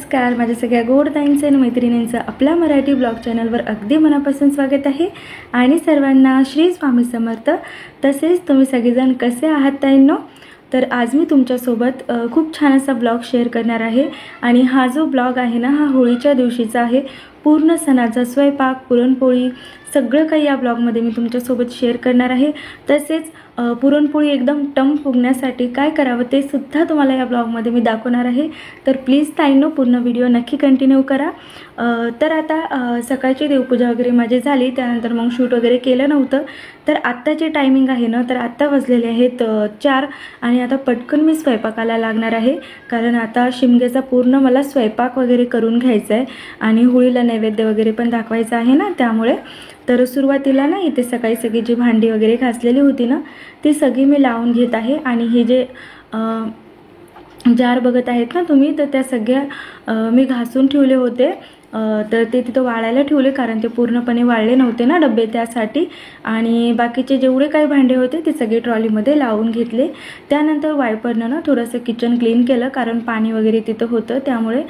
नमस्कार, माझ्या सगळ्या गोड ताईंचे आणि मैत्रिणींचं आपल्या मराठी ब्लॉग चॅनलवर अगदी मनापासून स्वागत आहे। आणि सर्वांना श्री स्वामी समर्थ। तसेच तुम्ही सगळेजण कसे आहात ताईंनो? तर आज मी तुमच्यासोबत खूप छान असा ब्लॉग शेअर करणार आहे। आणि हा जो ब्लॉग आहे ना, हा होळीच्या दिवशीचा आहे। पूर्ण सणाचा स्वयंपाक, पुरणपोळी सगळं काही या ब्लॉगमध्ये मी तुमच्यासोबत शेअर करणार आहे। तसेच पुरणपोळी एकदम टम फुगण्यासाठी काय करावं ते सुद्धा तुम्हाला या ब्लॉगमध्ये मी दाखवणार आहे। तर प्लीज ताईंनो पूर्ण व्हिडिओ नक्की कंटिन्यू करा। तर आता सकाळची देवपूजा वगैरे माझी झाली, त्यानंतर मग शूट वगैरे केलं नव्हतं। तर आत्ताचे टायमिंग आहे ना, तर आत्ता वाजलेले आहेत 4 आणि आता पटकन मी स्वयंपाकाला लागणार आहे। कारण आता शिमग्याचा पूर्ण मला स्वयंपाक वगैरे करून घ्यायचा आहे आणि होळीला नैवेद्य वगैरे पण दाखवायचा आहे ना, त्यामुळे तर सुरुवातीला ना इथे सकाळी सगळी जी भांडी वगैरे घासलेली होती ना, ती सगळी मी लावून घेत आहे। आणि हे जे जार बघत आहेत ना तुम्ही, तर त्या सगळ्या मी घासून ठेवले होते। तर ते तिथं वाळायला ठेवले, कारण ते पूर्णपणे वाळले नव्हते ना डबे, त्यासाठी। आणि बाकीचे जेवढे काही भांडे होते ते सगळे ट्रॉलीमध्ये लावून घेतले। त्यानंतर वायपरनं ना थोडंसं किचन क्लीन केलं, कारण पाणी वगैरे तिथं होतं त्यामुळे।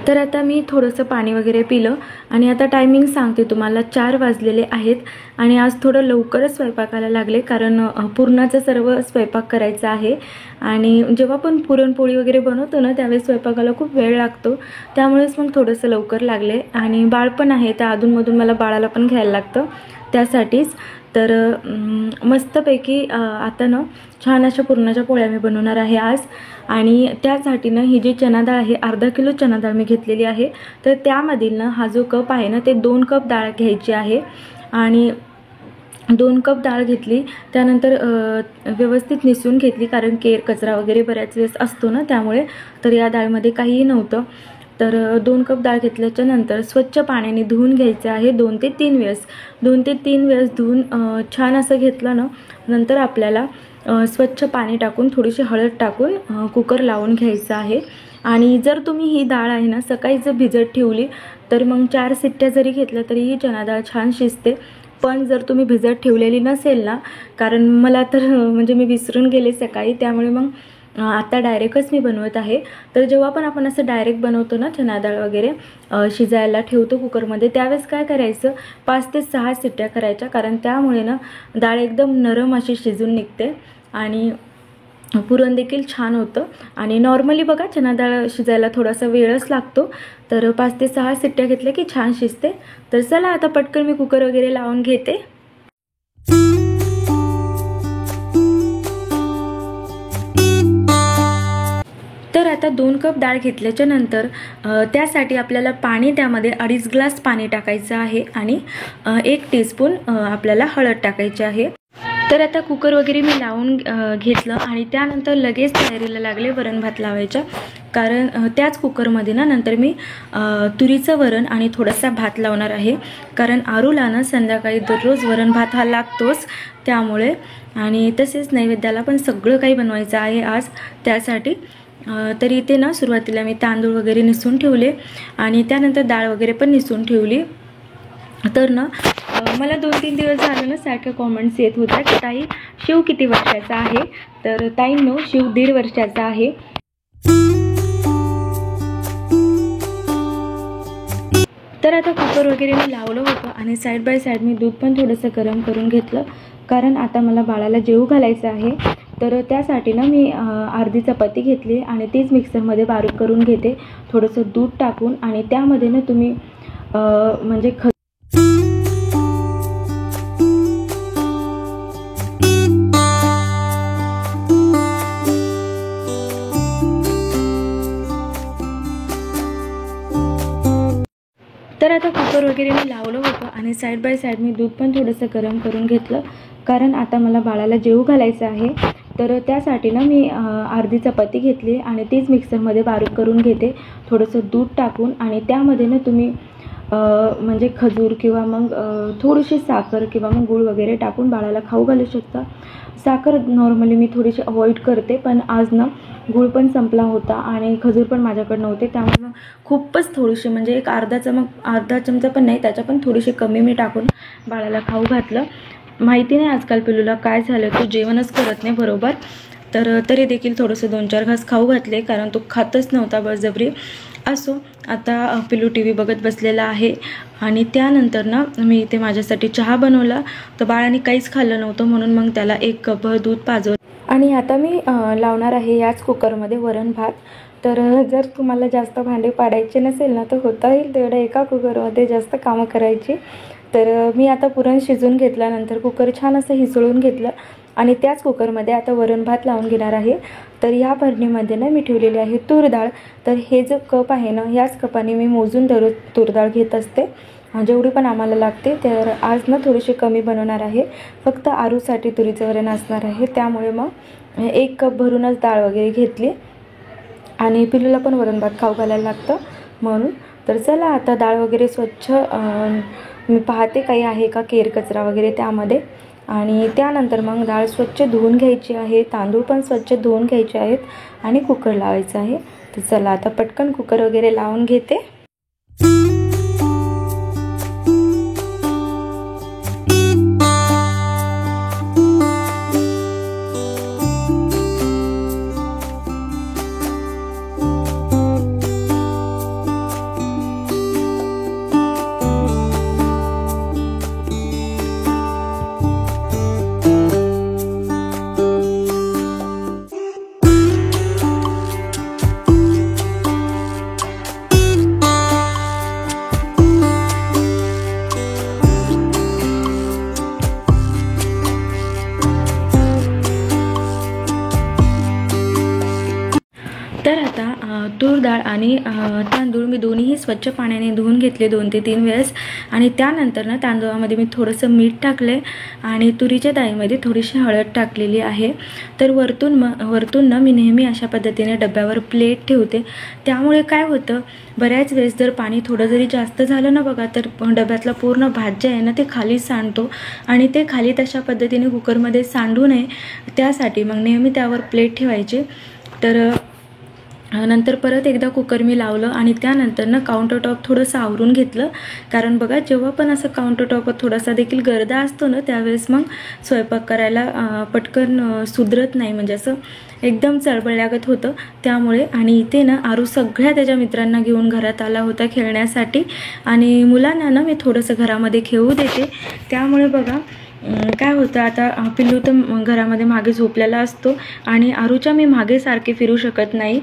तर आता मी थोडंसं पाणी वगैरे पिलं आणि आता टायमिंग सांगते तुम्हाला, 4 वाजलेले आहेत। आणि आज थोडं लवकरच स्वयंपाकाला लागले, कारण पुरणाचं सर्व स्वयंपाक करायचा आहे। आणि जेव्हा पण पुरणपोळी वगैरे बनवतो ना, त्यावेळेस स्वयंपाकाला खूप वेळ लागतो, त्यामुळेच मग थोडंसं लवकर लागले। आणि बाळ पण आहे, त्या अधूनमधून मला बाळाला पण घ्यायला लागतं, त्यासाठीच। तर मस्तपैकी आता ना छान अशा पुरणाच्या पोळ्या मी बनवणार आहे आज। आणि त्यासाठी ना ही जी चणा डाळ आहे, अर्धा किलो चणा डाळ मी घेतलेली आहे। तर त्यामधील ना हा जो कप आहे ना, ते 2 कप डाळ घ्यायची आहे। आणि 2 कप डाळ घेतली, त्यानंतर व्यवस्थित निसून घेतली, कारण केर कचरा वगैरे बऱ्याच वेळेस असतो ना, त्यामुळे। तर या डाळमध्ये काहीही नव्हतं। तर 2 कप डाळ घेतल्याच्या नंतर स्वच्छ पाण्याने धुवून घ्यायचं आहे 2 ते 3 वेळेस। 2 ते 3 वेळेस धुवून छान असं घेतलं ना, नंतर आपल्याला स्वच्छ पाणी टाकून थोडीशी हळद टाकून कुकर लावून घ्यायचं आहे। आणि जर तुम्ही ही डाळ आहे ना सकाळी जर भिजत ठेवली, तर मग 4 शिट्ट्या जरी घेतल्या तरी ही चणा डाळ छान शिजते। पण जर तुम्ही भिजत ठेवलेली नसेल ना, कारण मला तर म्हणजे मी विसरून गेले सकाळी, त्यामुळे मग आता डायरेक्टच मी बनवत आहे। तर जेव्हा पण आपण असं डायरेक्ट बनवतो ना चणा डाळ वगैरे शिजायला ठेवतो कुकरमध्ये, त्यावेळेस काय करायचं, 5 ते 6 शिट्ट्या करायच्या, कारण त्यामुळे ना डाळ एकदम नरम अशी शिजून निघते आणि पुरण देखील छान होतं। आणि नॉर्मली बघा चणा डाळ शिजायला थोडासा वेळच लागतो, तर 5 ते 6 शिट्ट्या घेतल्या की छान शिजते। तर चला आता पटकन मी कुकर वगैरे लावून घेते। तर आता 2 कप डाळ घेतल्याच्या नंतर त्यासाठी आपल्याला पाणी, त्यामध्ये 2.5 ग्लास पाणी टाकायचं आहे आणि 1 टीस्पून आपल्याला हळद टाकायची आहे। तर आता कुकर वगैरे मी लावून घेतलं आणि त्यानंतर लगेच तयारीला लागले वरण भात लावायच्या, कारण त्याच कुकरमध्ये ना नंतर मी तुरीचं वरण आणि थोडासा भात लावणार आहे। कारण आरूला ना संध्याकाळी दररोज वरण भात हा लागतोच, त्यामुळे। आणि तसेच नैवेद्याला पण सगळं काही बनवायचं आहे आज, त्यासाठी। तर इथे ना सुरुवातीला मी तांदूळ वगैरे निसून ठेवले आणि त्यानंतर डाळ वगैरे पण निसून ठेवली। तर ना मला 2-3 दिवस झाले ना सारखे कॉमेंट्स येत होत्या की ताई शिव किती वर्षाचा आहे? तर ताईंनो, शिव 1.5 वर्षाचा आहे। तर आता कुकर वगैरे मी लावलं होतं आणि साईड बाय साईड मी दूध पण थोडंसं गरम करून घेतलं, कारण आता मला बाळाला जेवू घालायचं आहे। तर त्यासाठी ना मी अर्धी चपाती घेतली आणि तीच मिक्सरमध्ये बारीक करून घेते, थोडंसं दूध टाकून। आणि त्यामध्ये ना तुम्ही म्हणजे तर आता कुकर वगैरे मी लावलं होतं आणि साईड बाय साईड मी दूध पण थोडंसं गरम करून घेतलं, कारण आता मला बाळाला जेवू घालायचं आहे। तर त्यासाठी ना मी अर्धी चपाती घेतली आणि तीच मिक्सरमध्ये बारीक करून घेते, थोडंसं दूध टाकून। आणि त्यामध्ये ना तुम्ही म्हणजे खजूर किंवा मग थोडीशी साखर किंवा मग गूळ वगैरे टाकून बाळाला खाऊ घालू शकता। साखर नॉर्मली मी थोडीशी अवॉइड करते, पण आज ना गूळ पण संपला होता आणि खजूर पण माझ्याकडे नव्हते, त्यामुळे मग खूपच थोडीशी म्हणजे एक अर्धा चमचा पण नाही, त्याच्या पण थोडीशी कमी मी टाकून बाळाला खाऊ घातलं। माहिती नाही आजकाल पिलूला काय झालं, तो जेवणच करत नाही बरोबर। तर तरी देखील थोडंसं 2-4 घास खाऊ घातले, कारण तो खातच नव्हता बळजबरी। असो, आता पिलू टी व्ही बघत बसलेला आहे आणि त्यानंतर ना मी इथे माझ्यासाठी चहा बनवला. तर बाळाने काहीच खाल्लं नव्हतं म्हणून मग त्याला 1 कप दूध पाजवलं. आणि आता मी लावणार आहे याच कुकरमध्ये वरण भात. तर जर तुम्हाला जास्त भांडे पाडायचे नसेल ना तर होता येईल तेवढं एका कुकरमध्ये जास्त कामं करायची. तर मी आता पुरण शिजवून घेतल्यानंतर कुकर छान असं हिसळून घेतलं आणि त्याच कुकरमध्ये आता वरण भात लावून घेणार आहे. तर या भरणीमध्ये ना मी ठेवलेली आहे तूर डाळ. तर हे जो कप आहे ना ह्याच कपाने मी मोजून दररोज तूर डाळ घेत असते, जेवढी पण आम्हाला लागते. तर आज ना थोडीशी कमी बनवणार आहे, फक्त आरूसाठी तुरीचं वरण असणार आहे. त्यामुळे मग 1 कप भरूनच डाळ वगैरे घेतली आणि पिलूला पण वरण भात खाऊ घालायला लागतं म्हणून. तर चला आता डाळ वगैरे स्वच्छ मी पाहते काही आहे का केर कचरा वगैरे त्यामध्ये. आणि त्यानंतर मग डाळ स्वच्छ धुवून घ्यायची आहे, तांदूळ पण स्वच्छ धुवून घ्यायचे आहेत आणि कुकर लावायचं आहे. तर चला आता पटकन कुकर वगैरे लावून घेते. तर आता तूर डाळ आणि तांदूळ मी दोन्हीही स्वच्छ पाण्याने धुवून घेतले 2 ते 3 वेळेस. आणि त्यानंतर ना तांदूळामध्ये मी थोडंसं मीठ टाकले आणि तुरीच्या डाळीमध्ये थोडीशी हळद टाकलेली आहे. तर वरतून ना मी नेहमी अशा पद्धतीने डब्यावर प्लेट ठेवते. त्यामुळे काय होतं, बऱ्याच वेळेस जर पाणी थोडं जरी जास्त झालं ना बघा तर डब्यातला पूर्ण भात जे आहे ना ते खाली सांडतो आणि ते खाली तशा पद्धतीने कुकरमध्ये सांडू नये त्यासाठी मग नेहमी त्यावर प्लेट ठेवायची. तर नंतर परत एकदा कुकर मी लावलं आणि त्यानंतर ना काउंटर टॉप थोडंसं आवरून घेतलं. कारण बघा जेव्हा पण असं काउंटर टॉपवर थोडासा देखील गर्दा असतो ना त्यावेळेस मग स्वयंपाक करायला पटकन सुधरत नाही, म्हणजे असं एकदम चळबळल्यागत होतं. त्यामुळे आणि इथे ना आरू सगळ्या त्याच्या मित्रांना घेऊन घरात आला होता खेळण्यासाठी आणि मुलांना ना मी थोडंसं घरामध्ये खेळू देते. त्यामुळे बघा काय होतं, आता पिल्लू तर घरामध्ये मागे झोपलेला असतो आणि आरूच्या मी मागे सारखे फिरू शकत नाही,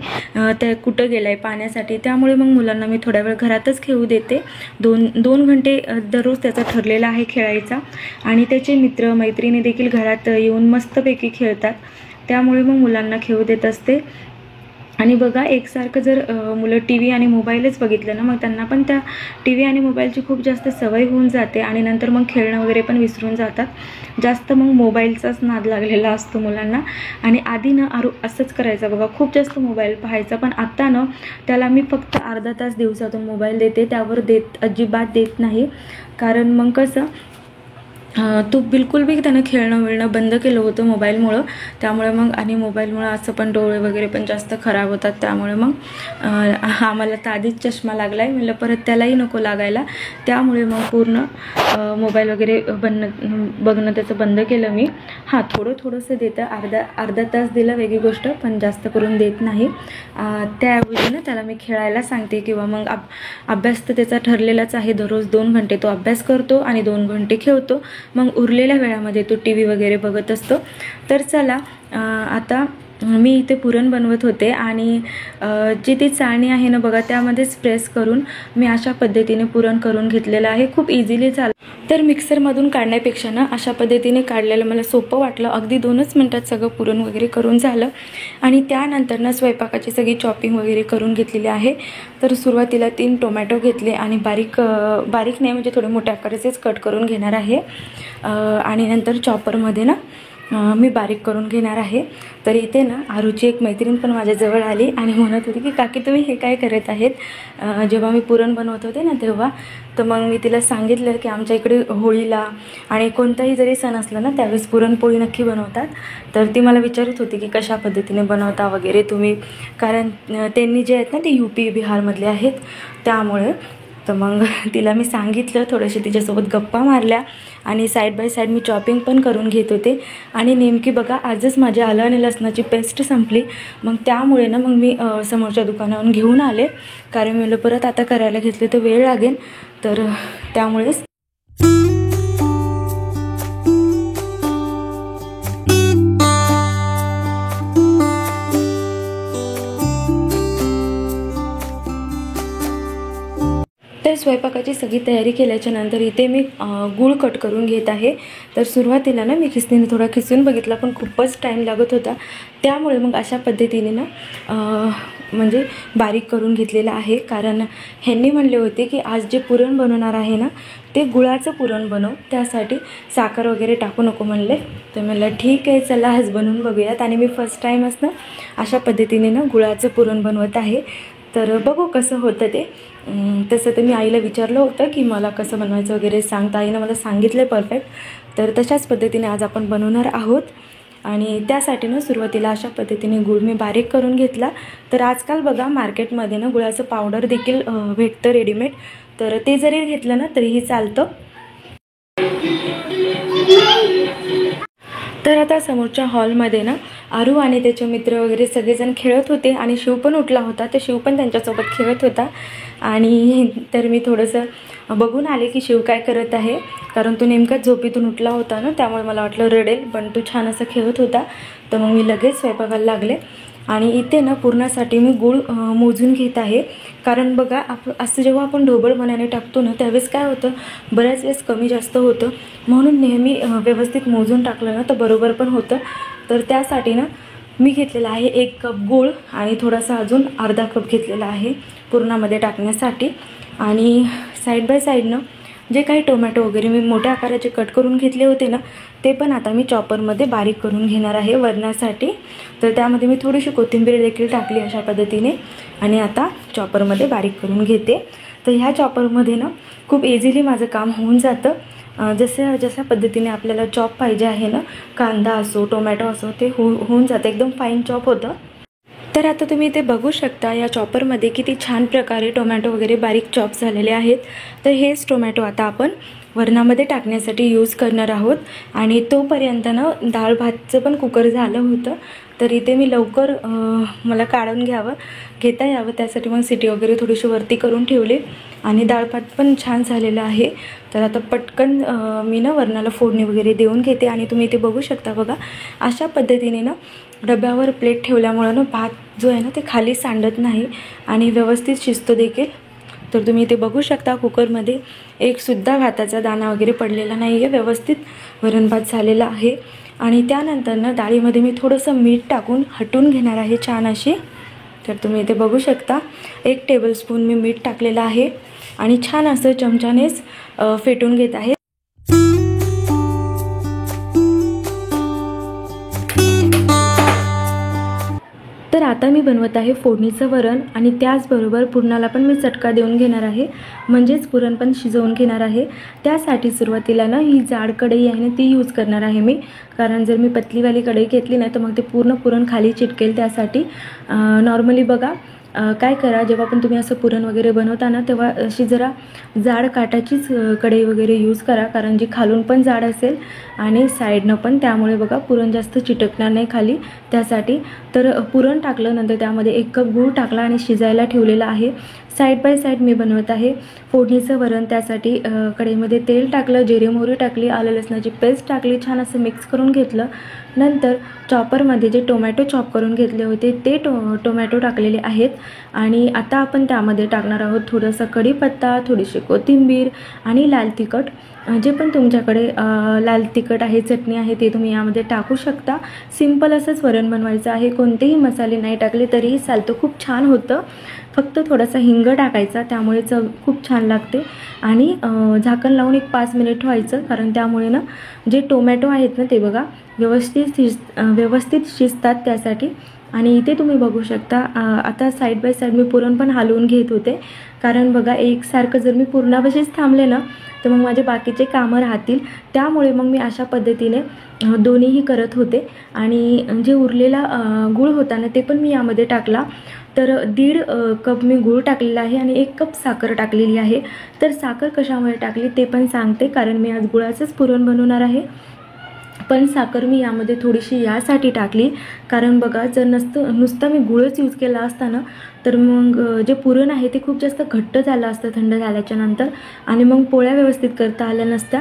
ते कुठं गेलं आहे पाण्यासाठी. त्यामुळे मग मुलांना मी थोड्या वेळ घरातच खेळू देते. 2 घंटे दररोज त्याचा ठरलेला आहे खेळायचा आणि त्याचे मित्र मैत्रिणी देखील घरात येऊन मस्तपैकी खेळतात. त्यामुळे मग मुलांना खेळू देत असते. आणि बघा एकसारखं जर मुलं टी व्ही आणि मोबाईलच बघितलं ना मग त्यांना पण त्या टी व्ही आणि मोबाईलची खूप जास्त सवय होऊन जाते आणि नंतर मग खेळणं वगैरे पण विसरून जातात. जास्त मग मोबाईलचाच नाद लागलेला असतो मुलांना. आणि आधी ना आरू असंच करायचं बघा, खूप जास्त मोबाईल पाहायचा. पण आता ना त्याला मी फक्त अर्धा तास दिवसातून मोबाईल देते, त्यावर अजिबात देत नाही. कारण मग कसं तो बिलकुल बी त्यानं खेळणं बंद केलं होतं मोबाईलमुळं. त्यामुळे मग आणि मोबाईलमुळं असं पण डोळे वगैरे पण जास्त खराब होतात. त्यामुळे मग आम्हाला तर आधीच चष्मा लागला आहे, म्हणलं परत त्यालाही नको लागायला. त्यामुळे मग पूर्ण मोबाईल वगैरे बघणं त्याचं बंद केलं मी. हां थोडंसं देतं, अर्धा तास दिलं वेगळी गोष्ट, पण जास्त करून देत नाही. त्याऐवजी ना त्याला मी खेळायला सांगते किंवा मग अभ्यास तर त्याचा ठरलेलाच आहे, दररोज 2 घंटे तो अभ्यास करतो आणि 2 घंटे खेळतो. मग उरलेल्या वेळामध्ये तो टी व्ही वगैरे बघत असतो. तर चला आता मी इथे पुरण बनवत होते आणि जी ती चाळणी आहे ना बघा त्यामध्येच प्रेस करून मी अशा पद्धतीने पुरण करून घेतलेलं आहे. खूप इझिली चालतं. तर मिक्सरमधून काढण्यापेक्षा ना अशा पद्धतीने काढलेलं मला सोपं वाटलं. अगदी 2च मिनटात सगळं पुरण वगैरे करून झालं. आणि त्यानंतर ना स्वयंपाकाची सगळी चॉपिंग वगैरे करून घेतलेली आहे. तर सुरुवातीला 3 टोमॅटो घेतले आणि बारीक नाही म्हणजे थोडे मोठ्या आकाराचेच कट करून घेणार आहे. आणि नंतर चॉपरमध्ये ना मी बारीक करून घेणार आहे. तर इथे ना आरूची एक मैत्रीण पण माझ्याजवळ आली आणि म्हणत होती की काकी तुम्ही हे काय करत आहेत. जेव्हा मी पुरण बनवत होते ना तेव्हा तर मग मी तिला सांगितलं की आमच्या इकडे होळीला आणि कोणताही जरी सण असला ना त्यावेळेस पुरणपोळी नक्की बनवतात. तर ती मला विचारत होती की कशा पद्धतीने बनवता वगैरे तुम्ही, कारण त्यांनी जे आहेत ना ते UP बिहारमधले आहेत. त्यामुळे तर मग तिला मी सांगितलं, थोडंशी तिच्यासोबत गप्पा मारल्या आणि side by side me chopping पण करून घेत होते. आणि नेमकी बघा आजच माझी आलं आणि लसणाची पेस्ट संपली. मग त्यामुळे ना मग मी समोरच्या दुकानावरून घेऊन आले, कारण मला परत आता करायला घेतले तर वेळ लागेल, तर त्यामुळेच. तर स्वयंपाकाची सगळी तयारी केल्याच्या नंतर इथे मी गूळ कट करून घेत आहे. तर सुरुवातीला ना मी खिसणीने थोडा खिसून बघितला, पण खूपच टाईम लागत होता, त्यामुळे मग अशा पद्धतीने ना म्हणजे बारीक करून घेतलेला आहे. कारण ह्यांनी म्हणले होते की आज जे पुरण बनवणार आहे ना ते गुळाचं पुरण बनव, त्यासाठी साखर वगैरे टाकू नको म्हणले. तर म्हणलं ठीक आहे, चला आज बनवून बघूयात. आणि मी फर्स्ट टाईमच ना अशा पद्धतीने ना गुळाचं पुरण बनवत आहे. तर बघू कसं होतं ते. तसं तर मी आईला विचारलं होतं की मला कसं बनवायचं वगैरे सांगता. आईनं मला सांगितलं परफेक्ट. तर तशाच पद्धतीने आज आपण बनवणार आहोत. आणि त्यासाठी ना सुरुवातीला अशा पद्धतीने गूळ मी बारीक करून घेतला. तर आजकाल बघा मार्केटमध्ये ना गुळाचं पावडर देखील भेटतं रेडीमेड, तर ते जरी घेतलं ना तरीही चालतं. तर आता समोरच्या हॉलमध्ये ना आरू आणि त्याचे मित्र वगैरे सगळेजण खेळत होते आणि शिव पण उठला होता, तर शिव पण त्यांच्यासोबत खेळत होता. आणि तर मी थोडंसं बघून आले की शिव काय करत आहे, कारण तो नेमकाच झोपेतून उठला होता ना, त्यामुळे मला वाटलं रडेल, पण तो छान असं खेळत होता. तर मग मी लगेच स्वयंपाकाला लागले. आणि इथे ना पुरणासाठी मी गूळ मोजून घेत आहे, कारण बघा असं जेव्हा आपण ढोबळ मनाने टाकतो ना त्यावेळेस काय होतं, बऱ्याच वेळेस कमी जास्त होतं, म्हणून नेहमी व्यवस्थित मोजून टाकलं ना तर बरोबर पण होतं. तर त्यासाठी ना मी घेतलेला आहे 1 कप गूळ आणि थोडासा अजून अर्धा कप घेतलेला आहे पुरणामध्ये टाकण्यासाठी. आणि साईड बाय साईडनं जे काही टोमॅटो वगैरे मी मोठ्या आकाराचे कट करून घेतले होते ना ते पण आता मी चॉपरमध्ये बारीक करून घेणार आहे वरणासाठी. तर त्यामध्ये मी थोडीशी कोथिंबीर देखील टाकली अशा पद्धतीने आणि आता चॉपरमध्ये बारीक करून घेते. तर ह्या चॉपरमध्ये ना खूप इझिली माझं काम होऊन जातं. जशा पद्धतीने आपल्याला चॉप पाहिजे आहे ना, कांदा असो टोमॅटो असो, ते होऊन जातं, एकदम फाईन चॉप होतं. तर आता तुम्ही इथे बघू शकता या चॉपरमध्ये किती छान प्रकारे टोमॅटो वगैरे बारीक चॉप झालेले आहेत. तर हेच टोमॅटो आता आपण वरणामध्ये टाकण्यासाठी यूज करणार आहोत. आणि तोपर्यंत ना डाळ भातचं पण कुकर झालं होतं, तर इथे मी लवकर मला काढून घेता यावं त्यासाठी मग सिटी वगैरे थोडीशी वरती करून ठेवली. आणि डाळ भात पण छान झालेला आहे. तर आता पटकन मी ना वरणाला फोडणी वगैरे देऊन घेते. आणि तुम्ही इथे बघू शकता बघा, अशा पद्धतीने ना डब्यावर प्लेट ठेवल्यामुळं ना भात जो आहे ना ते खाली सांडत नाही आणि व्यवस्थित शिजतो देखील. तर तुम्ही इथे बघू शकता कुकरमध्ये एकसुद्धा भाताचा दाणा वगैरे पडलेला नाही आहे, व्यवस्थित वरण भात झालेला आहे. आणि त्यानंतर ना डाळीमध्ये मी थोडंसं मीठ टाकून हटवून घेणार आहे छान अशी. तर तुम्ही इथे बघू शकता 1 टेबलस्पून मी मीठ टाकलेलं आहे आणि छान असं चमच्यानेच फेटून घेत आहे. तर आता मी बनवत आहे फोडणीचं वरण आणि त्याचबरोबर पुरणाला पण मी चटका देऊन घेणार आहे, म्हणजेच पुरण पण शिजवून घेणार आहे. त्यासाठी सुरुवातीला ना ही जाड कढई आहे ना ती यूज करणार आहे मी, कारण जर मी पतलीवाली कढई घेतली नाही तर मग ते पूर्ण पुरण खाली चिटकेल. त्यासाठी नॉर्मली बघा काय करा, जेव्हा पण तुम्ही असं पुरण वगैरे बनवता ना तेव्हा अशी जरा जाड काटाचीच कढई वगैरे यूज करा, कारण जी खालून पण जाड असेल आणि साईडनं पण, त्यामुळे बघा पुरण जास्त चिटकणार नाही खाली त्यासाठी. तर पुरण टाकलं, नंतर त्यामध्ये 1 कप गूळ टाकला आणि शिजायला ठेवलेला आहे. साईड बाय साईड मी बनवत आहे फोडणीचं वरण. त्यासाठी कढईमध्ये तेल टाकलं, जिरे मोहरी टाकली, आलं लसणाची पेस्ट टाकली, छान असं मिक्स करून घेतलं. नंतर चॉपरमध्ये जे टोमॅटो चॉप करून घेतले होते ते टोमॅटो टाकलेले आहेत. आणि आता आपण त्यामध्ये टाकणार आहोत थोडंसं कढीपत्ता, थोडीशी कोथिंबीर आणि लाल तिखट. जे पण तुमच्याकडे लाल तिखट आहे, चटणी आहे, ते तुम्ही यामध्ये टाकू शकता. सिंपल असंच वरण बनवायचं आहे, कोणतेही मसाले नाही टाकले तरीही चालतं, खूप छान होतं. फक्त थोडासा हिंग टाकायचा, त्यामुळे चव खूप छान लागते. आणि झाकण लावून 5 मिनिट ठेवायचं, कारण त्यामुळे ना जे टोमॅटो आहेत ना ते बघा व्यवस्थित शिजतात त्यासाठी. आणि इथे तुम्ही बघू शकता आता साईड बाय साईड मी पुरण पण हलवून घेत होते, कारण बघा एकसारखं जर मी पुरणापाशीच थांबले ना तर मग माझे बाकीचे कामं राहतील, त्यामुळे मग मी अशा पद्धतीने दोन्हीही करत होते. आणि जे उरलेला गूळ होता ना ते पण मी यामध्ये टाकला. तर 1.5 कप मी गूळ टाकलेला आहे आणि 1 कप साखर टाकलेली आहे. तर साखर कशामुळे टाकली ते पण सांगते, कारण मी आज गुळाचंच पुरण बनवणार आहे. पण साखर मी यामध्ये थोडीशी यासाठी टाकली, कारण बघा जर नुसता मी गुळच यूज केला असता ना तर मग जे पुरण आहे ते खूप जास्त घट्ट झालं असतं थंड झाल्याच्या नंतर, आणि मग पोळ्या व्यवस्थित करता आल्या नसत्या.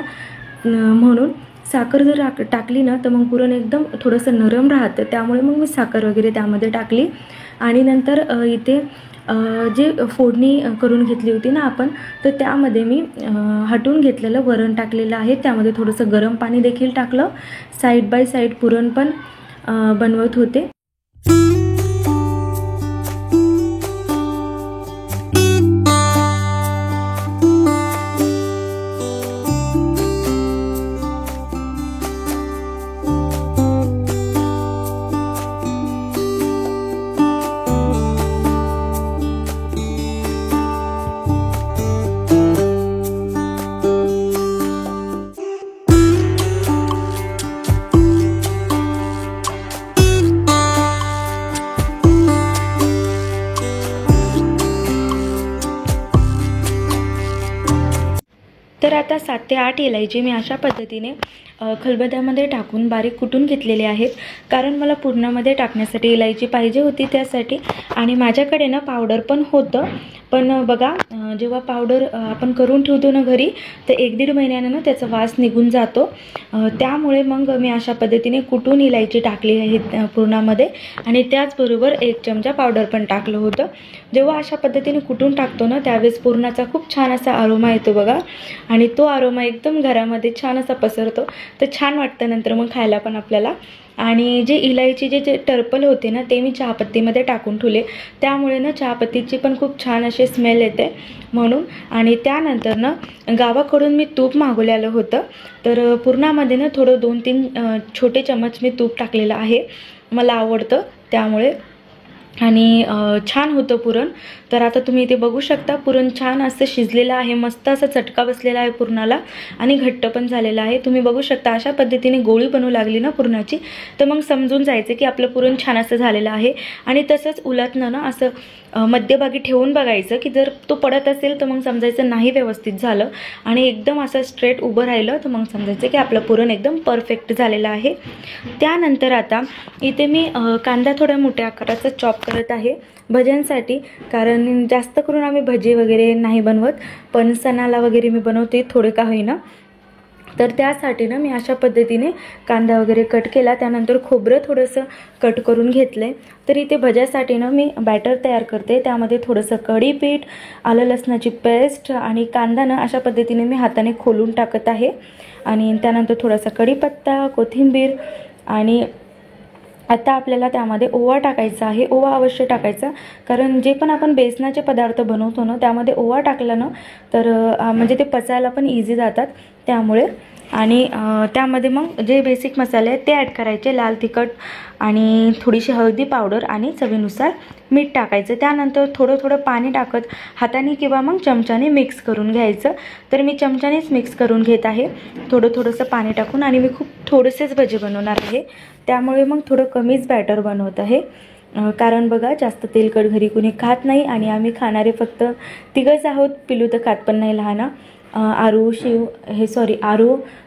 म्हणून साखर जर टाकली ना तर मग पुरण एकदम थोडंसं नरम राहतं, त्यामुळे मग मी साखर वगैरे त्यामध्ये टाकली. आणि नंतर इथे जे फोडणी करून घेतली होती ना आपण, तर त्यामध्ये मी हटवून घेतलेलं वरण टाकलेलं आहे. त्यामध्ये थोडंसं गरम पाणी देखील टाकलं. साईड बाय साईड पुरण पण बनवत होते. तर आता 7 ते 8 इलायची मी अशा पद्धतीने खलबत्त्यामध्ये टाकून बारीक कुटून घेतलेले आहेत, कारण मला पुरणामध्ये टाकण्यासाठी इलायची पाहिजे होती त्यासाठी. आणि माझ्याकडे ना पावडर पण होतं, पण बघा जेव्हा पावडर आपण करून ठेवतो ना घरी तर 1-1.5 महिन्यानं ना त्याचा वास निघून जातो. त्यामुळे मग मी अशा पद्धतीने कुटून इलायची टाकली आहे पुरणामध्ये, आणि त्याचबरोबर 1 चमचा पावडर पण टाकलं होतं. जेव्हा अशा पद्धतीने कुटून टाकतो ना त्यावेळेस पुरणाचा खूप छान असा अरोमा येतो बघा, आणि तो अरोमा एकदम घरामध्ये छान असा पसरतो, तर छान वाटतं नंतर मग खायला पण आपल्याला. आणि जे इलायची जे टर्पल होते ना ते मी चहापत्तीमध्ये टाकून ठेवले, त्यामुळे ना चहापत्तीची पण खूप छान अशी स्मेल येते म्हणून. आणि त्यानंतर ना गावाकडून मी तूप मागवलेलं होतं, तर पुरणामध्ये ना थोडं 2-3 छोटे चमच मी तूप टाकलेलं आहे, मला आवडतं त्यामुळे. आणि छान होतं पुरण. तर आता तुम्ही इथे बघू शकता पुरण छान असं शिजलेलं आहे, मस्त असा चटका बसलेला आहे पुरणाला, आणि घट्ट पण झालेला आहे. तुम्ही बघू शकता अशा पद्धतीने गोळी बनवू लागली ना पुरणाची तर मग समजून जायचं की आपलं पुरण छान असं झालेलं आहे. आणि तसंच उलटणं ना असं मध्यभागी ठेवून बघायचं की जर तो पडत असेल तर मग समजायचं नाही व्यवस्थित झालं, आणि एकदम असं स्ट्रेट उभं राहिलं तर मग समजायचं की आपलं पुरण एकदम परफेक्ट झालेलं आहे. त्यानंतर आता इथे मी कांदा थोड्या मोठ्या आकाराचा चॉप करत आहे भज्यांसाठी, कारण जास्त करून आम्ही भजी वगैरे नाही बनवत, पण सणाला वगैरे मी बनवते थोडे का होईना. तर त्यासाठी ना मी अशा पद्धतीने कांदा वगैरे कट केला, त्यानंतर खोबरं थोडंसं कट करून घेतलं आहे. तर इथे भज्यासाठी ना मी बॅटर तयार करते, त्यामध्ये थोडंसं कढीपीठ, आलं लसणाची पेस्ट आणि कांदा ना अशा पद्धतीने मी हाताने खोलून टाकत आहे. आणि त्यानंतर थोडासा कढीपत्ता, कोथिंबीर, आणि आता आपल्याला त्यामध्ये ओवा टाकायचा आहे. ओवा अवश्य टाकायचा, कारण जे पण आपण बेसनाचे पदार्थ बनवतो ना त्यामध्ये ओवा टाकला ना तर म्हणजे ते पचायला पण इझी जातात त्यामुळे. आणि त्यामध्ये मग जे बेसिक मसाले आहेत ते ॲड करायचे, लाल तिखट आणि थोडीशी हळदी पावडर आणि चवीनुसार मीठ टाकायचं. त्यानंतर थोडं थोडं पाणी टाकत हाताने किंवा मग चमच्याने मिक्स करून घ्यायचं. तर मी चमच्यानेच मिक्स करून घेत आहे थोडंसं पाणी टाकून, आणि मी खूप थोडेसेच भजे बनवणार आहे त्यामुळे मग थोडं कमीच बॅटर बनवत आहे. कारण बघा जास्त तेलकट घरी कुणी खात नाही, आणि आम्ही खाणारे फक्त 3घच आहोत. पिलू तर खात पण नाही लहान, आरू,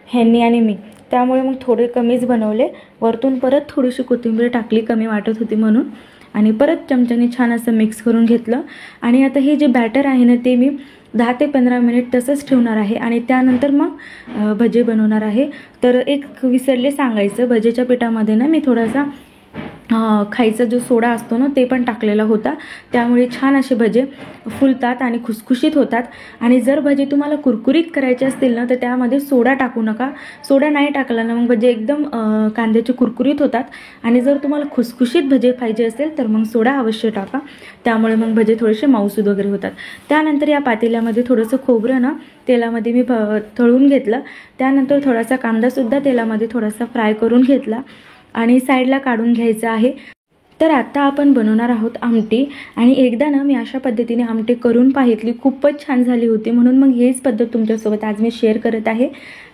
ह्यांनी आणि मी, त्यामुळे मग थोडे कमीच बनवले. वरतून परत थोडीशी कोथिंबीर टाकली कमी वाटत होती म्हणून, आणि परत चमच्याने छान असं मिक्स करून घेतलं. आणि आता हे जे बॅटर आहे ना ते मी 10 ते 15 मिनिट तसंच ठेवणार आहे, आणि त्यानंतर मग भजे बनवणार आहे. तर एक विसरले सांगायचं, भजेच्या पिठामध्ये ना मी थोडासा खायचा जो सोडा असतो ना ते पण टाकलेला होता, त्यामुळे छान असे भजे फुलतात आणि खुसखुशीत होतात. आणि जर भजे तुम्हाला कुरकुरीत करायचे असतील ना तर त्यामध्ये सोडा टाकू नका. सोडा नाही टाकला ना मग भजे एकदम कांद्याचे कुरकुरीत होतात, आणि जर तुम्हाला खुसखुशीत भजे पाहिजे असेल तर मग सोडा अवश्य टाका, त्यामुळे मग भजे थोडेसे मऊसूद वगैरे होतात. त्यानंतर या पातेल्यामध्ये थोडंसं खोबरं ना तेलामध्ये मी तळून घेतलं. त्यानंतर थोडासा कांदासुद्धा तेलामध्ये थोडासा फ्राय करून घेतला आणि साईडला काढून घ्यायचा आहे. तर आता आपण बनवणार आहोत आमटी आणि एकदा ना मी अशा पद्धतीने आमटी करून पाहितली, खूपच छान झाली होती, म्हणून मग हीच पद्धत तुमच्यासोबत आज मी शेअर करत आहे।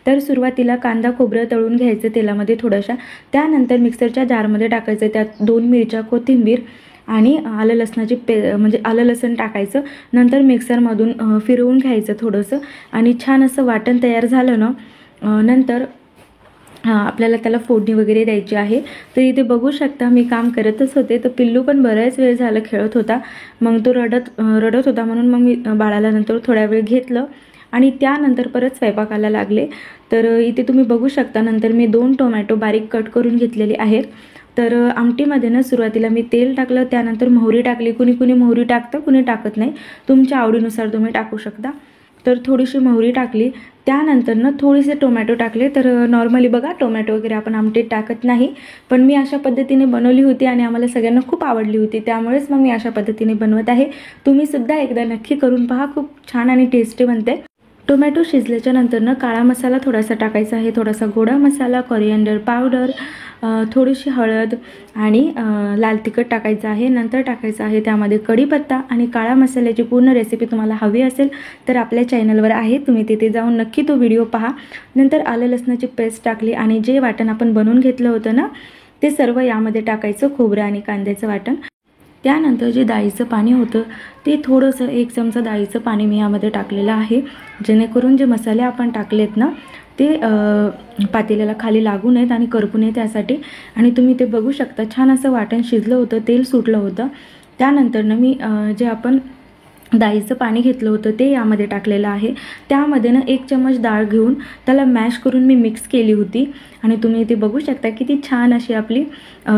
तर सुरुवातीला कांदा खोबरं तळून घ्यायचं तेलामध्ये थोडंसं, त्यानंतर मिक्सरच्या जारमध्ये टाकायचं, त्यात 2 मिरच्या, कोथिंबीर आणि आलं लसणाची म्हणजे आलं लसण टाकायचं, नंतर मिक्सरमधून फिरवून घ्यायचं थोडंसं आणि छान असं वाटण तयार झालं ना, नंतर आपल्याला त्याला फोडणी वगैरे द्यायची आहे। तर इथे बघू शकता मी काम करतच होते, तर पिल्लू पण बराच वेळ झाला खेळत होता, मग तो रडत होता, म्हणून मग मी बाळाला नंतर थोडा वेळ घेतलं आणि त्यानंतर परत स्वयंपाकाला लागले। तर इथे तुम्ही बघू शकता नंतर मी 2 टोमॅटो बारीक कट करून घेतलेले आहेत। तर आमटीमध्ये ना सुरुवातीला मी तेल टाकलं, त्यानंतर मोहरी टाकली, कुणी मोहरी टाकतं, कुणी टाकत नाही, तुमच्या आवडीनुसार तुम्ही टाकू शकता। तर थोडीशी मोहरी टाकली, त्यानंतर ना थोडेसे टोमॅटो टाकले। तर नॉर्मली बघा टोमॅटो वगैरे आपण आमटीत टाकत नाही, पण मी अशा पद्धतीने बनवली होती आणि आम्हाला सगळ्यांना खूप आवडली होती, त्यामुळेच मग मी अशा पद्धतीने बनवत आहे। तुम्ही सुद्धा एकदा नक्की करून पहा, खूप छान आणि टेस्टी बनते। टोमॅटो शिजल्याच्या नंतर ना काळा मसाला थोडासा टाकायचा आहे, थोडासा गोडा मसाला, कोरिएंडर पावडर, थोडीशी हळद आणि लाल तिखट टाकायचं आहे। नंतर टाकायचं आहे त्यामध्ये कढीपत्ता आणि काळा मसाल्याची पूर्ण रेसिपी तुम्हाला हवी असेल तर आपल्या चॅनलवर आहे, तुम्ही तिथे जाऊन नक्की तो व्हिडिओ पहा। नंतर आलं लसणाची पेस्ट टाकली आणि जे वाटण आपण बनवून घेतलं होतं ना ते सर्व यामध्ये टाकायचं, खोबरं आणि कांद्याचं वाटण। त्यानंतर जे डाळीचं पाणी होतं ते थोडंसं 1 चमचा डाळीचं पाणी मी यामध्ये टाकलेलं आहे, जेणेकरून जे मसाले आपण टाकलेत ना ते पातेल्याला खाली लागू नयेत आणि करपू नये त्यासाठी। आणि तुम्ही ते बघू शकता छान असं वाटण शिजलं होतं, तेल सुटलं होतं। त्यानंतर ना मी जे आपण डाळीचं पाणी घेतलं होतं ते यामध्ये टाकलेलं आहे, त्यामध्ये ना 1 चम्मच डाळ घेऊन त्याला मॅश करून मी मिक्स केली होती आणि तुम्ही इथे बघू शकता किती छान अशी आपली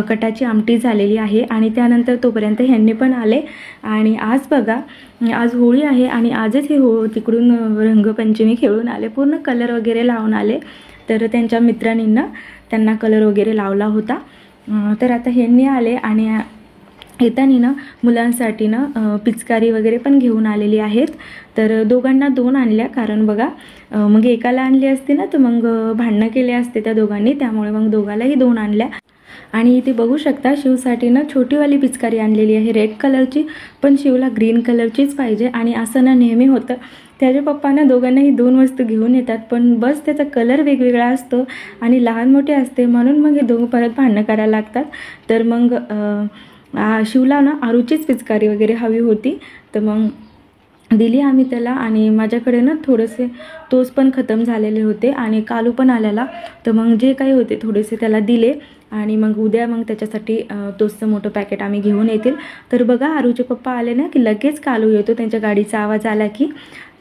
कटाची आमटी झालेली आहे। आणि त्यानंतर तोपर्यंत ह्यांनी पण आले आणि आज बघा आज होळी आहे आणि आजच हे तिकडून रंगपंचमी खेळून आले, पूर्ण कलर वगैरे लावून आले। तर त्यांच्या मित्रांनी ना त्यांना कलर वगैरे लावला होता। तर आता ह्यांनी आले आणि येताना ना मुलांसाठी ना पिचकारी वगैरे पण घेऊन आलेली आहेत। तर दोघांना 2 आणल्या, कारण बघा मग एकाला आणली असते ना तर मग भांडणं केले असते त्या दोघांनी, त्यामुळे मग दोघालाही 2 आणल्या। आणि इथे बघू शकता शिवसाठी ना छोटीवाली पिचकारी आणलेली आहे रेड कलरची, पण शिवला ग्रीन कलरचीच पाहिजे। आणि असं ना नेहमी होतं, त्याच्या पप्पांना दोघांनाही 2 वस्तू घेऊन येतात, पण बस त्याचा कलर वेगवेगळा असतो आणि लहान मोठे असते, म्हणून मग हे दोघं परत भांडणं करायला लागतात। तर मग शिवला ना आरूचीच पिचकारी वगैरे हवी होती, तर मग दिली आम्ही त्याला। आणि माझ्याकडे ना थोडेसे तोस पण खतम झालेले होते आणि कालू पण आलेला, तर मग जे काही होते थोडेसे त्याला दिले आणि मग उद्या मग त्याच्यासाठी तोसचं मोठं पॅकेट आम्ही घेऊन येतील। तर बघा आरूचे पप्पा आले ना की लगेच कालू येतो, त्यांच्या गाडीचा आवाज आला की,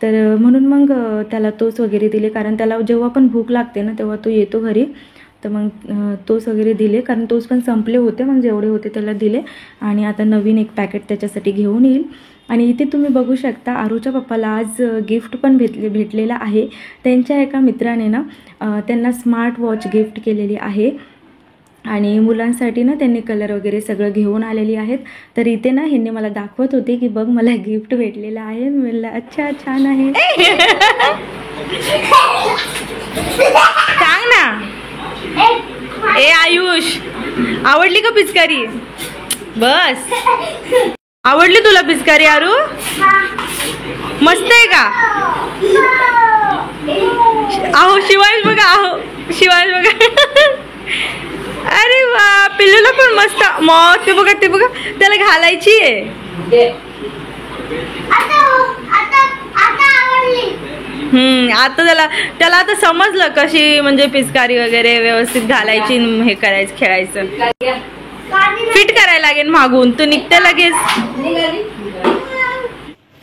तर म्हणून मग त्याला तोस वगैरे दिले, कारण त्याला जेव्हा पण भूक लागते ना तेव्हा तो येतो घरी, तर मग तोस वगैरे दिले, कारण तोस पण संपले होते, मग जेवढे होते त्याला दिले आणि आता नवीन 1 पॅकेट त्याच्यासाठी घेऊन येईल। आणि इथे तुम्ही बघू शकता आरूच्या पप्पाला आज गिफ्ट पण भेटलेलं आहे, त्यांच्या एका मित्राने ना त्यांना स्मार्ट वॉच गिफ्ट केलेली आहे आणि मुलांसाठी ना त्यांनी कलर वगैरे सगळं घेऊन आलेली आहेत। तर इथे ना ह्यांनी मला दाखवत होते की बघ मला गिफ्ट भेटलेलं आहे, मी म्हणलं अच्छा छान आहे। सांग ना ए आयुष, आवडली का पिचकारी? बस आवडली तुला पिचकारी आरू? मस्त आहे का? आहो शिवांश बघा, आहो शिवांश बघा, अरे वा पिल्लूला पण मस्त मग ते बघा त्याला घालायची आहे। आता त्याला आता समजलं कशी म्हणजे पिचकारी वगैरे व्यवस्थित घालायची, हे करायचं, खेळायचं, फिट करायला लागेल मागून, तू निघते लगेच।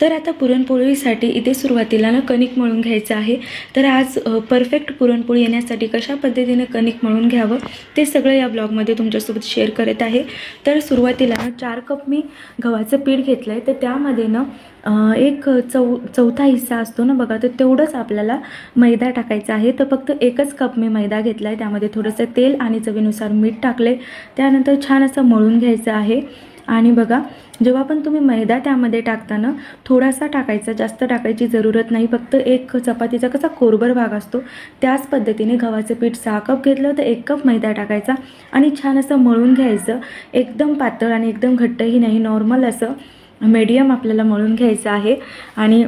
तर आता पुरणपोळीसाठी इथे सुरुवातीला ना कणिक मळून घ्यायचं आहे। तर आज परफेक्ट पुरणपोळी येण्यासाठी कशा पद्धतीने कणिक मळून घ्यावं ते सगळं या ब्लॉगमध्ये तुमच्यासोबत शेअर करत आहे। तर सुरुवातीला ना 4 कप मी गव्हाचं पीठ घेतलं आहे, तर त्यामध्ये ना 1/4 हिस्सा असतो ना बघा, तर तेवढंच आपल्याला मैदा टाकायचा आहे। तर फक्त 1च कप मी मैदा घेतला आहे, त्यामध्ये थोडंसं तेल आणि चवीनुसार मीठ टाकले, त्यानंतर छान असं मळून घ्यायचं आहे। आणि बघा जेव्हा पण तुम्ही मैदा त्यामध्ये टाकताना थोडासा टाकायचा, जास्त टाकायची जरूरत नाही. फक्त एक चपातीचा कसा कोरभर भाग असतो त्याच पद्धतीने गव्हाचं पीठ 6 कप घेतलं तर 1 कप मैदा टाकायचा आणि छान असं मळून घ्यायचं. एकदम पातळ आणि एकदम घट्टही नाही, नॉर्मल असं मीडियम आपल्याला मळून घ्यायचं आहे. आणि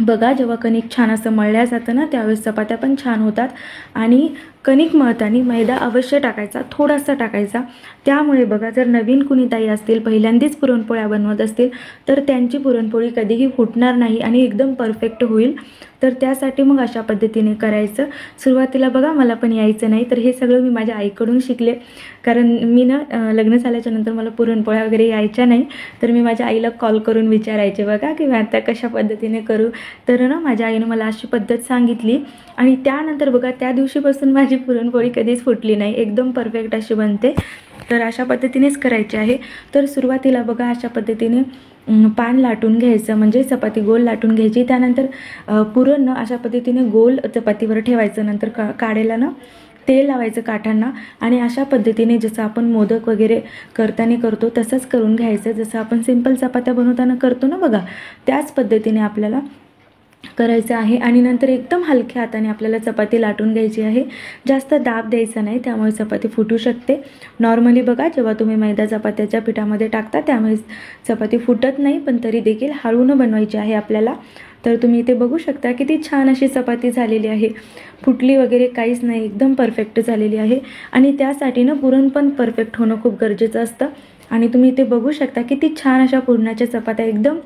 बघा जेव्हा कणिक छान असं मळल्या जातं ना त्यावेळेस चपात्या पण छान होतात. आणि कणिक मळताना मैदा अवश्य टाकायचा, थोडासा टाकायचा. त्यामुळे बघा जर नवीन कुणी ताई असतील, पहिल्यांदाच पुरणपोळ्या बनवत असतील तर त्यांची पुरणपोळी कधीही फुटणार नाही आणि एकदम परफेक्ट होईल. तर त्यासाठी मग अशा पद्धतीने करायचं. सुरुवातीला बघा मला पण यायचं नाही, तर हे सगळं मी माझ्या आईकडून शिकले. कारण मी ना लग्न झाल्याच्या नंतर मला पुरणपोळ्या वगैरे यायच्या नाही, तर मी माझ्या आईला कॉल करून विचारायचे बघा की मी आता कशा पद्धतीने करू. तर ना माझ्या आईनं मला अशी पद्धत सांगितली आणि त्यानंतर बघा त्या दिवशीपासून माझी पुरणपोळी कधीच फुटली नाही, एकदम परफेक्ट अशी बनते. तर अशा पद्धतीनेच करायची आहे. तर सुरुवातीला बघा अशा पद्धतीने पान लाटून घ्यायचं, म्हणजे चपाती गोल लाटून घ्यायची. त्यानंतर पुरण ना अशा पद्धतीने गोल चपातीवर ठेवायचं. नंतर काढेला ना तेल लावायचं काठांना आणि अशा पद्धतीने जसं आपण मोदक वगैरे करताना करतो तसंच करून घ्यायचं. जसं आपण सिंपल चपात्या बनवताना करतो ना बघा, त्याच पद्धतीने आपल्याला करायचं आहे. आणि नंतर एकदम हलक्या हाताने आपल्याला चपाती लाटून घ्यायची आहे. जास्त दाब द्यायचा नाही, त्यामुळे चपाती फुटू शकते. नॉर्मली बघा जेव्हा तुम्ही मैदा चपात्याच्या पिठामध्ये टाकता त्यामुळे चपाती फुटत नाही, पण तरी देखील हळून बनवायची आहे आपल्याला. तर तुम्ही इथे बघू शकता किती छान अशी चपाती झालेली आहे, फुटली वगैरे काहीच नाही, एकदम परफेक्ट झालेली आहे. आणि त्यासाठी ना पुरण पण परफेक्ट होणं खूप गरजेचं असतं. आणि तुम्ही इथे बघू शकता किती छान अशा पुरणाच्या चपात्या एकदम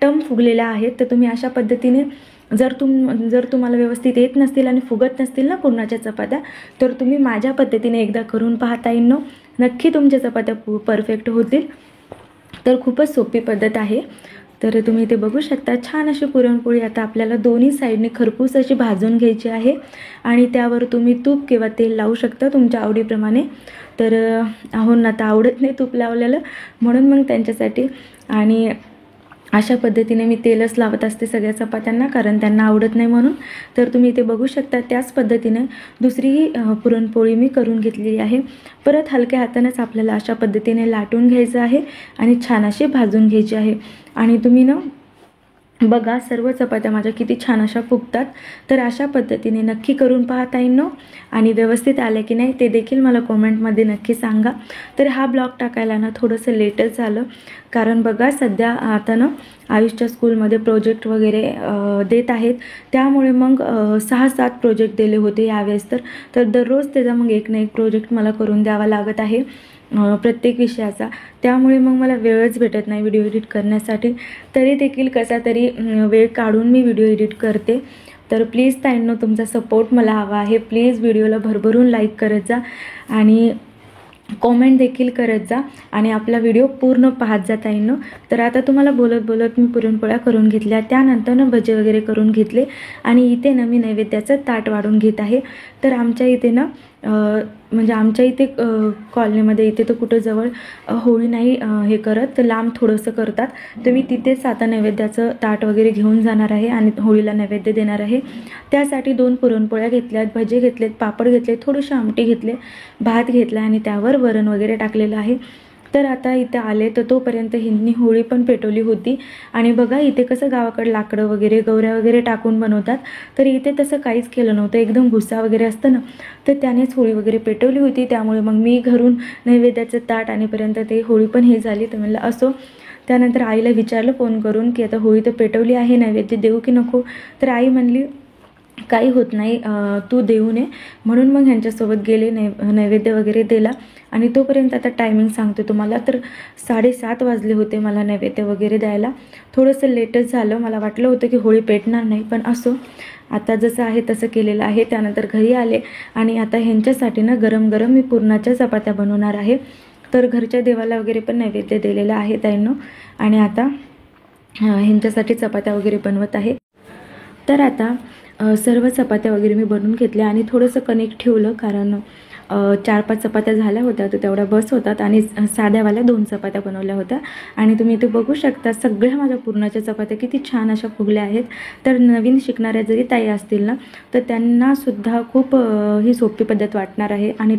टम फुगलेल्या आहेत. तर तुम्ही अशा पद्धतीने जर तुम्हाला व्यवस्थित येत नसतील आणि फुगत नसतील ना पुरणाच्या चपात्या, तर तुम्ही माझ्या पद्धतीने एकदा करून पाहता येईल, नक्की तुमच्या चपात्या परफेक्ट होतील. तर खूपच सोपी पद्धत आहे. तर तुम्ही इथे बघू शकता छान अशी पुरणपोळी आता आपल्याला दोन्ही साईडने खरपूस अशी भाजून घ्यायची आहे. आणि त्यावर तुम्ही तूप किंवा तेल लावू शकता तुमच्या आवडीप्रमाणे. तर आहोंना तर आवडत नाही तूप लावलेलं, म्हणून मग त्यांच्यासाठी आणि अशा पद्धतीने मी तेलच लावत असते सगळ्या चपात्यांना, कारण त्यांना आवडत नाही म्हणून. तर तुम्ही इथे बघू शकता त्याच पद्धतीने दुसरी पुरणपोळी मी करून घेतलेली आहे. परत हलक्या हातानेच आपल्याला अशा पद्धतीने लाटून घ्यायचं आहे आणि छान अशी भाजून घ्यायची आहे. आणि तुम्ही ना बघा सर्व चपात्या माझ्या किती छान अशा फुगतात. तर अशा पद्धतीने नक्की करून पाहता येईल आणि व्यवस्थित आले की नाही ते देखील मला कॉमेंटमध्ये नक्की सांगा. तर हा ब्लॉग टाकायला ना थोडंसं लेटच झालं, कारण बघा सध्या आता ना आयुषच्या स्कूलमध्ये प्रोजेक्ट वगैरे देत आहेत, त्यामुळे मग 6-7 प्रोजेक्ट दिले होते यावेळेस. तर दररोज त्याचा मग एक ना एक प्रोजेक्ट मला करून द्यावा लागत आहे प्रत्येक विषयाचा. त्यामुळे मग मला वेळच भेटत नाही व्हिडिओ एडिट करण्यासाठी. तरी देखील कसा तरी वेळ काढून मी व्हिडिओ एडिट करते. तर प्लीज ताईंनो तुमचा सपोर्ट मला हवा आहे. प्लीज व्हिडिओला भरभरून लाईक करत जा आणि कॉमेंट देखील करत जा आणि आपला व्हिडिओ पूर्ण पाहत जा ताईंनो. तर आता तुम्हाला बोलत बोलत मी पुरणपोळ्या करून घेतल्या, त्यानंतर ना भजे वगैरे करून घेतले आणि इथे ना मी नैवेद्याचं ताट वाढून घेत आहे. तर आमच्या इथे ना म्हणजे आमच्या इथे कॉलनीमध्ये इथे तर कुठं जवळ होळी नाही हे करत, तर लांब थोडंसं करतात. तर मी तिथेच आता नैवेद्याचं ताट वगैरे घेऊन जाणार आहे आणि होळीला नैवेद्य देणार आहे. त्यासाठी 2 पुरणपोळ्या घेतल्यात, भजे घेतलेत, पापड घेतले, थोडीशी आमटी घेतले, भात घेतला आणि त्यावर वरण वगैरे टाकलेलं आहे. तर आता इथे आले तर तोपर्यंत ह्यांनी होळी पण पेटवली होती. आणि बघा इथे कसं गावाकडे लाकडं वगैरे गौऱ्या वगैरे टाकून बनवतात, तर इथे तसं काहीच केलं नव्हतं, एकदम भुसा वगैरे असतं ना, तर त्यानेच होळी वगैरे पेटवली होती. त्यामुळे मग मी घरून नैवेद्याचं ताट आणेपर्यंत ते होळी पण हे झाली. तर म्हणलं असो. त्यानंतर आईला विचारलं फोन करून की आता होळी तर पेटवली आहे, नैवेद्य देऊ की नको. तर आई म्हणली काही होत नाही, तू देऊ नये. म्हणून मग ह्यांच्यासोबत गेले, नैवेद्य वगैरे दिला. आणि तोपर्यंत आता टायमिंग सांगते तुम्हाला, तर 7:30 वाजले होते मला नैवेद्य वगैरे द्यायला. थोडंसं लेटच झालं, मला वाटलं होतं की होळी पेटणार नाही, पण असो आता जसं आहे तसं केलेलं आहे. त्यानंतर घरी आले आणि आता ह्यांच्यासाठी ना गरम गरम मी पुरणाच्या चपात्या बनवणार आहे. तर घरच्या देवाला वगैरे पण नैवेद्य दिलेलं आहे ताईंनो. आणि आता ह्यांच्यासाठी चपात्या वगैरे बनवत आहे. तर आता सर्व चपात्या वगैरे मी बनवून घेतल्या आणि थोडंसं कणिक ठेवलं, कारण 4-5 चपात्या झाल्या होत्या तर तेवढ्या बस होतात आणि साध्यावाल्या 2 चपात्या बनवल्या होत्या आणि तुम्ही इथे बघू शकता सगळ्या माझ्या पुरणाच्या चपात्या किती छान अशा फुगल्या आहेत. तर नवीन शिकणाऱ्या जरी ताई असतील ना तर त्यांनासुद्धा खूप ही सोपी पद्धत वाटणार आहे आणि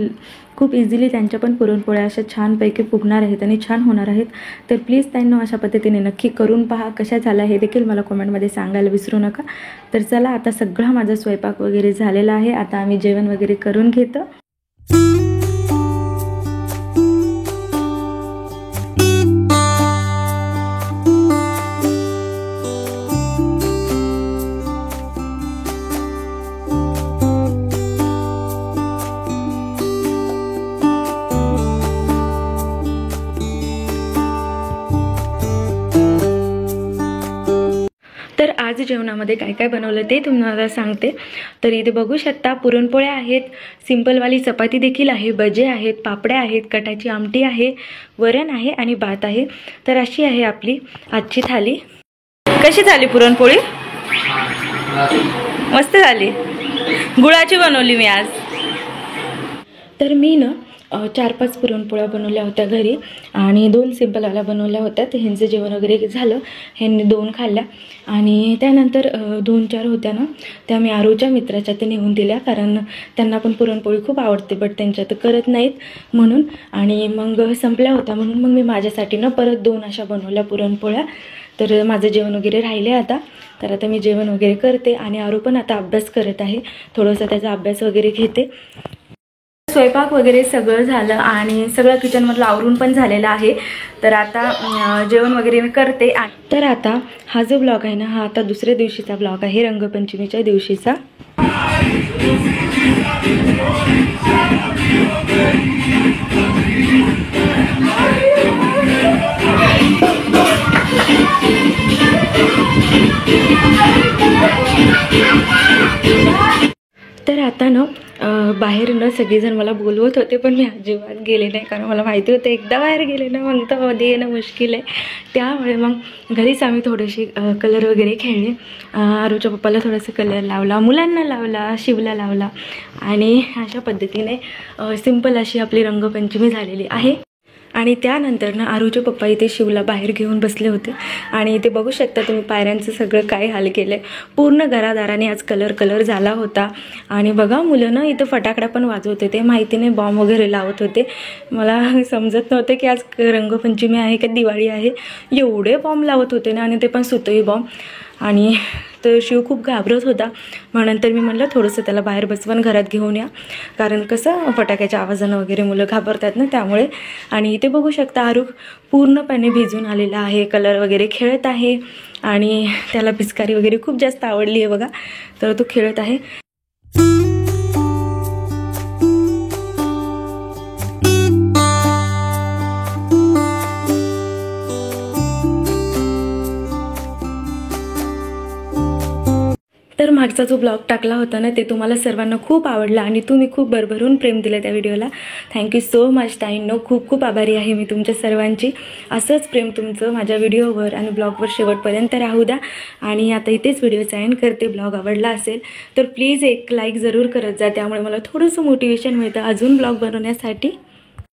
खूप इझिली त्यांच्या पण पुरणपोळ्या अशा छानपैकी फुगणार आहेत आणि छान होणार आहेत. तर प्लीज त्यांना अशा पद्धतीने नक्की करून पहा. कशा झाल्या हे देखील मला कमेंटमध्ये सांगायला विसरू नका. तर चला आता सगळा माझा स्वयंपाक वगैरे झालेला आहे. आता आम्ही जेवण वगैरे करून घेतो. तर आज जेवणामध्ये काय काय बनवलं ते तुम्हाला सांगते. तर इथे बघू शकता पुरणपोळ्या आहेत, सिंपलवाली चपाती देखील आहे, भजे आहेत, पापड्या आहेत, कटाची आमटी आहे, वरण आहे आणि भात आहे. तर अशी आहे आपली आजची थाली. कशी झाली पुरणपोळी? मस्त झाली. गुळाची बनवली मी आज. तर मी ना 4-5 पुरणपोळ्या बनवल्या होत्या घरी आणि 2 सिंपलवाल्या बनवल्या होत्या. तर ह्यांचं जेवण वगैरे झालं, ह्यांनी 2 खाल्ल्या आणि त्यानंतर 2-4 होत्या ना त्या मी आरूच्या मित्राच्या ते नेऊन दिल्या, कारण त्यांना पण पुरणपोळी खूप आवडते बट त्यांच्या तर करत नाहीत म्हणून. आणि मग संपल्या होत्या म्हणून मग मी माझ्यासाठी ना परत 2 अशा बनवल्या पुरणपोळ्या. तर माझं जेवण वगैरे राहिले आता. तर आता मी जेवण वगैरे करते आणि आरू पण आता अभ्यास करत आहे, थोडंसं त्याचा अभ्यास वगैरे घेते. स्वयंपाक वगैरे सगळं झालं आणि सगळं किचनमधलं आवरून पण झालेलं आहे. तर आता जेवण वगैरे मी करते. तर आता हा जो ब्लॉग आहे ना हा आता दुसऱ्या दिवशीचा ब्लॉग आहे, रंगपंचमीच्या दिवशीचा. तर आता ना बाहेर न सगळेजण मला बोलवत होते पण मी अजिबात गेले नाही, कारण मला माहिती होतं एकदा बाहेर गेले ना मग तर मध्ये येणं मुश्किल आहे. त्यामुळे मग घरीच आम्ही थोडेसे कलर वगैरे खेळले. आरूच्या पप्पाला थोडासा कलर लावला, मुलांना लावला, शिवला लावला आणि अशा पद्धतीने सिंपल अशी आपली रंगपंचमी झालेली आहे. आणि त्यानंतर ना आरूचे पप्पा इथे शिवला बाहेर घेऊन बसले होते आणि इथे बघू शकता तुम्ही पायऱ्यांचं सगळं काय हाल केलं आहे. पूर्ण घरादाराने आज कलर झाला होता. आणि बघा मुलं ना इथं फटाकड्या पण वाजवत होते, माहिती नाही बॉम्ब वगैरे लावत होते. मला समजत नव्हतं की आज रंगपंचमी आहे का दिवाळी आहे. एवढे बॉम्ब लावत होते ना, आणि ते पण सुतई बॉम्ब. आणि तर शिव खूप घाबरत होता. मग नंतर मी म्हटलं थोडंसं त्याला बाहेर बसवून घरात घेऊन या, कारण कसं फटाक्याच्या आवाजानं वगैरे मुलं घाबरतात ना त्यामुळे. आणि इथे बघू शकता आरू पूर्णपणे भिजून आलेला आहे, कलर वगैरे खेळत आहे आणि त्याला पिचकारी वगैरे खूप जास्त आवडली आहे बघा. तर तो खेळत आहे. तर मागचा जो ब्लॉग टाकला होता ना ते तुम्हाला सर्वांना खूप आवडला आणि तुम्ही खूप भरभरून प्रेम दिलं त्या व्हिडिओला. थँक्यू सो मच ताईंनो, खूप खूप आभारी आहे मी तुमच्या सर्वांची. असंच प्रेम तुमचं माझ्या व्हिडिओवर आणि ब्लॉगवर शेवटपर्यंत राहू द्या. आणि आता इथेच व्हिडिओचा एंड करते. ब्लॉग आवडला असेल तर प्लीज एक लाईक जरूर करत जा, त्यामुळे मला थोडंसं मोटिवेशन मिळतं अजून ब्लॉग बनवण्यासाठी.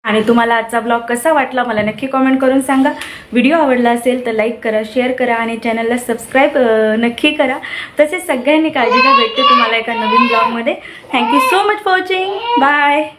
आणि तुम्हाला आजचा ब्लॉग कसा वाटला मला नक्की कमेंट करून सांगा. व्हिडिओ आवडला असेल तर लाईक करा, शेअर करा आणि चॅनलला सबस्क्राईब नक्की करा. तसेच सगळ्यांनी काळजी घ्या. भेटते तुम्हाला एका नवीन ब्लॉगमध्ये. Thank you so much for watching. Bye.